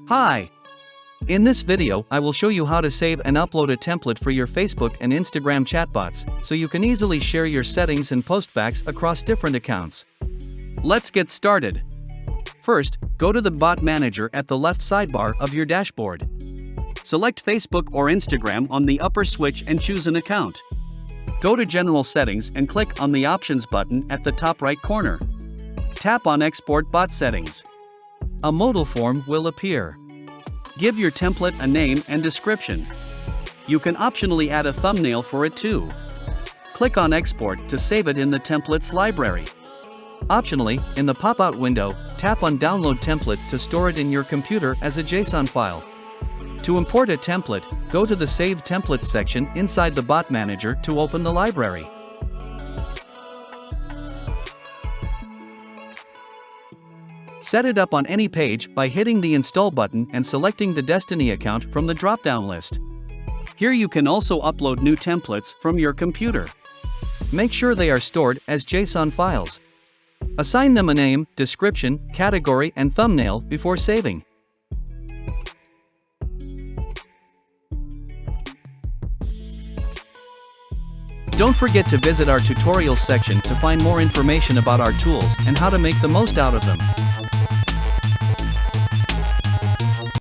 Hi! In this video, I will show you how to save and upload a template for your Facebook and Instagram chatbots, so you can easily share your settings and postbacks across different accounts. Let's get started. First, go to the Bot Manager at the left sidebar of your dashboard. Select Facebook or Instagram on the upper switch and choose an account. Go to General Settings and click on the Options button at the top right corner. Tap on Export Bot Settings. A modal form will appear. Give your template a name and description. You can optionally add a thumbnail for it too. Click on Export to save it in the templates library. Optionally, in the pop-out window, tap on Download Template to store it in your computer as a JSON file. To import a template, go to the Save Templates section inside the Bot Manager to open the library. Set it up on any page by hitting the Install button and selecting the Destiny account from the drop-down list. Here you can also upload new templates from your computer. Make sure they are stored as JSON files. Assign them a name, description, category, and thumbnail before saving. Don't forget to visit our tutorials section to find more information about our tools and how to make the most out of them.